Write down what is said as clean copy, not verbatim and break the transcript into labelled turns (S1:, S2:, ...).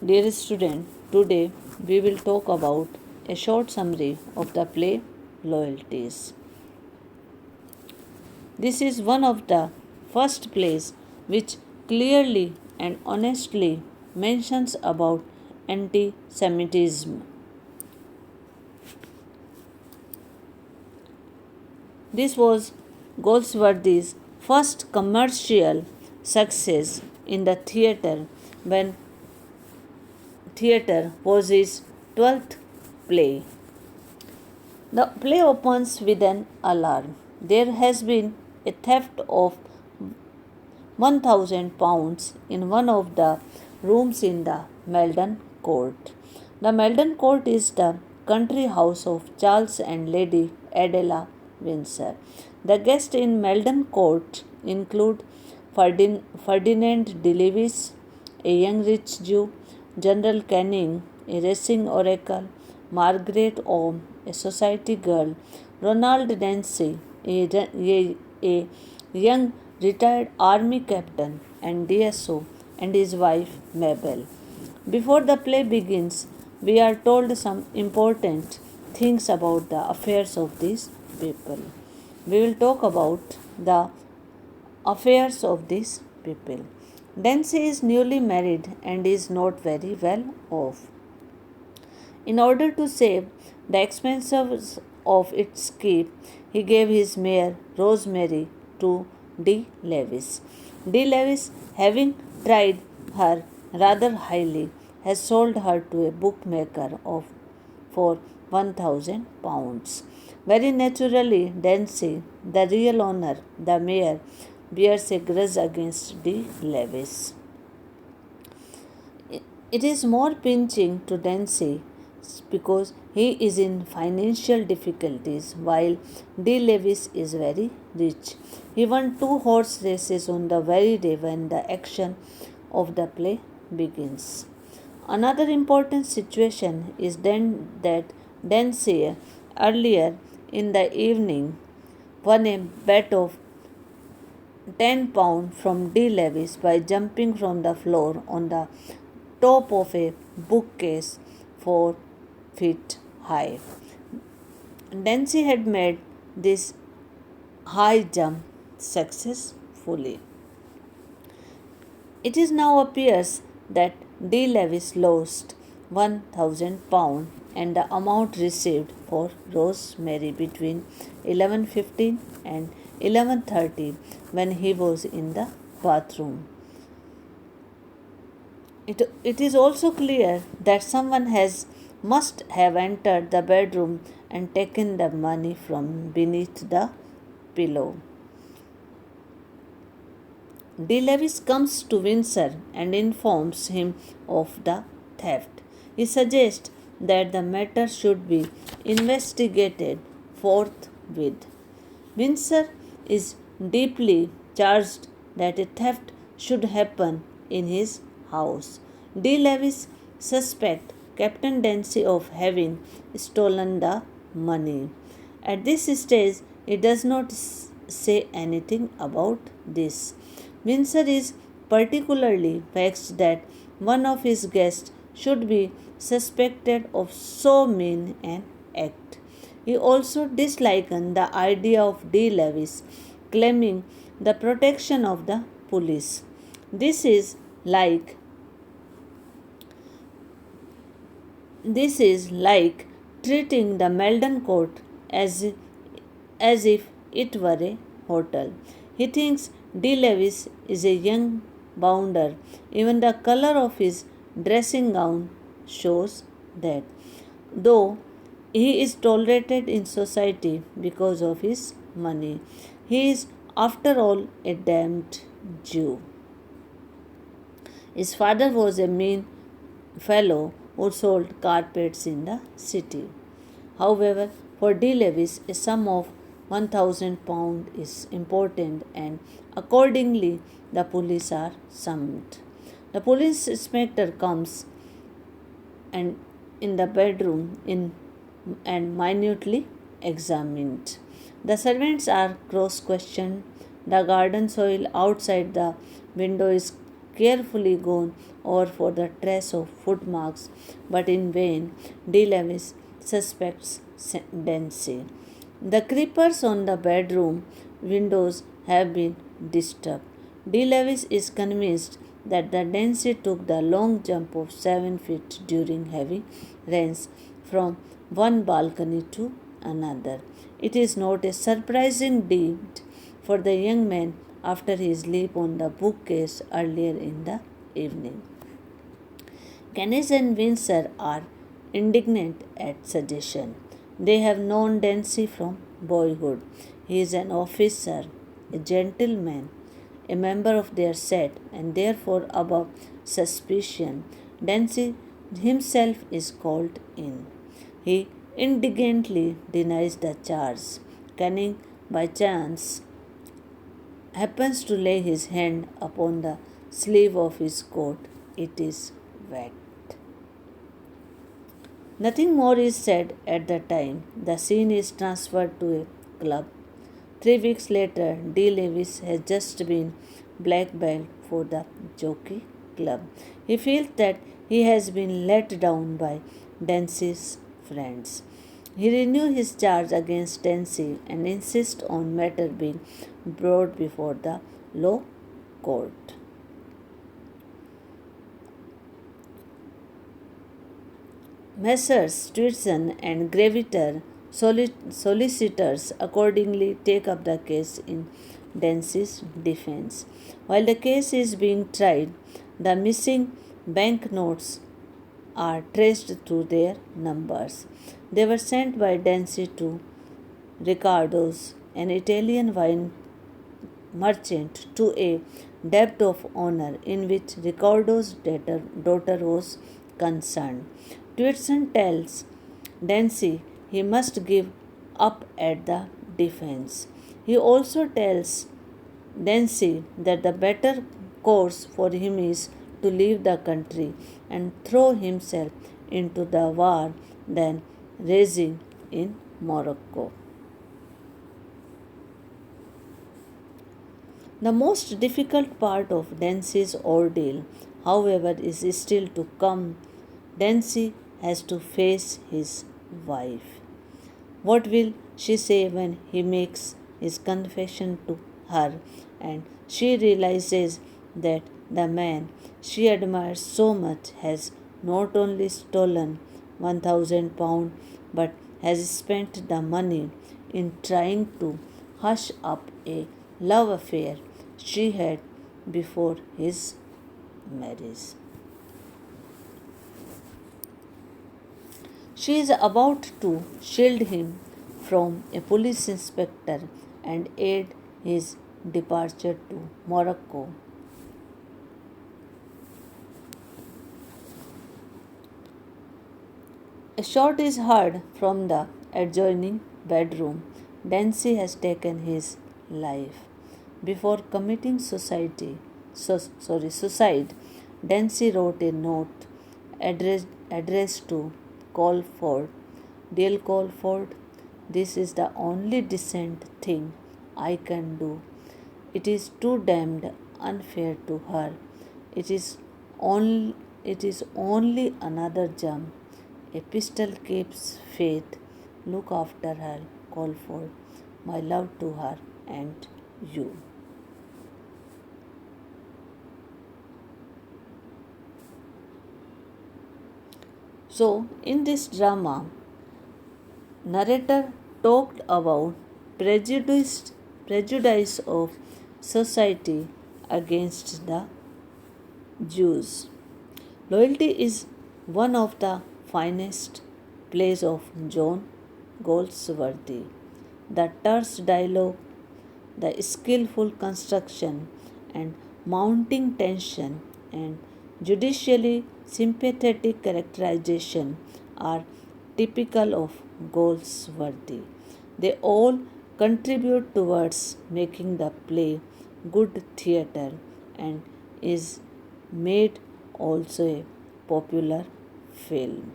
S1: Dear student, today we will talk about a short summary of the play Loyalties. This is one of the first plays which clearly and honestly mentions about anti-Semitism. This was Goldsworthy's first commercial success in the theatre when theatre was his 12th play. The play opens with an alarm. There has been a theft of £1,000 in one of the rooms in the Meldon Court. The Meldon Court is the country house of Charles and Lady Adela Windsor. The guests in Meldon Court include Ferdinand de Lewis, a young rich Jew, General Canning, a racing oracle, Margaret Ohm, a society girl, Ronald Dempsey, a young retired army captain, and DSO, and his wife Mabel. Before the play begins, we are told some important things about the affairs of these people. We will talk about the affairs of these people. Dempsey is newly married and is not very well off. In order to save the expenses of its keep, he gave his mare Rosemary to D. Lewis. D. Lewis, having tried her rather highly, has sold her to a bookmaker for £1,000. Very naturally, Dempsey, the real owner, the mare, bears a grudge against D. Lewis. It is more pinching to Dempsey because he is in financial difficulties while D. Lewis is very rich. He won 2 horse races on the very day when the action of the play begins. Another important situation is then that Dempsey earlier in the evening won a bet of £10 from D. Lewis by jumping from the floor on the top of a bookcase 4 feet high. Dempsey had made this high jump successfully. It is now appears that D. Lewis lost £1,000 and the amount received for Rosemary between 11:15 and 11:30 when he was in the bathroom. It is also clear that someone must have entered the bedroom and taken the money from beneath the pillow. D. Lewis comes to Windsor and informs him of the theft. He suggests that the matter should be investigated forthwith. Windsor is deeply charged that a theft should happen in his house. D. Lewis suspects Captain Dempsey of having stolen the money. At this stage, he does not say anything about this. Windsor is particularly vexed that one of his guests should be suspected of so mean an act. He also dislikes the idea of D. Lewis claiming the protection of the police. This is like treating the Meldon Court as if it were a hotel. He thinks D. Lewis is a young bounder. Even the color of his dressing gown shows that. Though he is tolerated in society because of his money, he is, after all, a damned Jew. His father was a mean fellow who sold carpets in the city. However, for D. Lewis, a sum of £1,000 is important, and accordingly, the police are summoned. The police inspector comes and in the bedroom and minutely examined. The servants are cross questioned. The garden soil outside the window is carefully gone over for the trace of footmarks, but in vain. D. Lewis suspects Dancy. The creepers on the bedroom windows have been disturbed. D. Lewis is convinced that the Dancy took the long jump of 7 feet during heavy rains from one balcony to another. It is not a surprising deed for the young man after his leap on the bookcase earlier in the evening. Kenneth and Windsor are indignant at suggestion. They have known Dancy from boyhood. He is an officer, a gentleman, a member of their set, and therefore above suspicion. Dancy himself is called in. He indignantly denies the charge. Canning, by chance, happens to lay his hand upon the sleeve of his coat. It is wet. Nothing more is said at the time. The scene is transferred to a club. 3 weeks later, D. Lewis has just been black belt for the Jockey Club. He feels that he has been let down by Dancy's friends. He renews his charge against Dancy and insists on matter being brought before the law court. Messrs. Twitter and Graviter, solicitors, accordingly take up the case in Dancy's defense. While the case is being tried, the missing banknotes are traced through their numbers. They were sent by Dancy to Riccardo's, an Italian wine merchant, to a debt of honor in which Riccardo's daughter was concerned. Twitson tells Dancy he must give up at the defense. He also tells Dancy that the better course for him is to leave the country and throw himself into the war than raging in Morocco. The most difficult part of Dancy's ordeal, however, is still to come. Dancy has to face his wife. What will she say when he makes his confession to her and she realizes that the man she admires so much has not only stolen £1,000 but has spent the money in trying to hush up a love affair she had before his marriage? She is about to shield him from a police inspector and aid his departure to Morocco. A shot is heard from the adjoining bedroom. Dancy has taken his life. Before committing suicide, Dancy wrote a note addressed to Colford. Dear Colford, this is the only decent thing I can do. It is too damned unfair to her. It is only another jump. A pistol keeps faith. Look after her, Colford. My love to her and you. So, in this drama, narrator talked about prejudice of society against the Jews. Loyalty is one of the finest plays of John Goldsworthy. The terse dialogue, the skillful construction and mounting tension and judicially sympathetic characterization are typical of Goldsworthy. They all contribute towards making the play good theatre and is made also a popular film.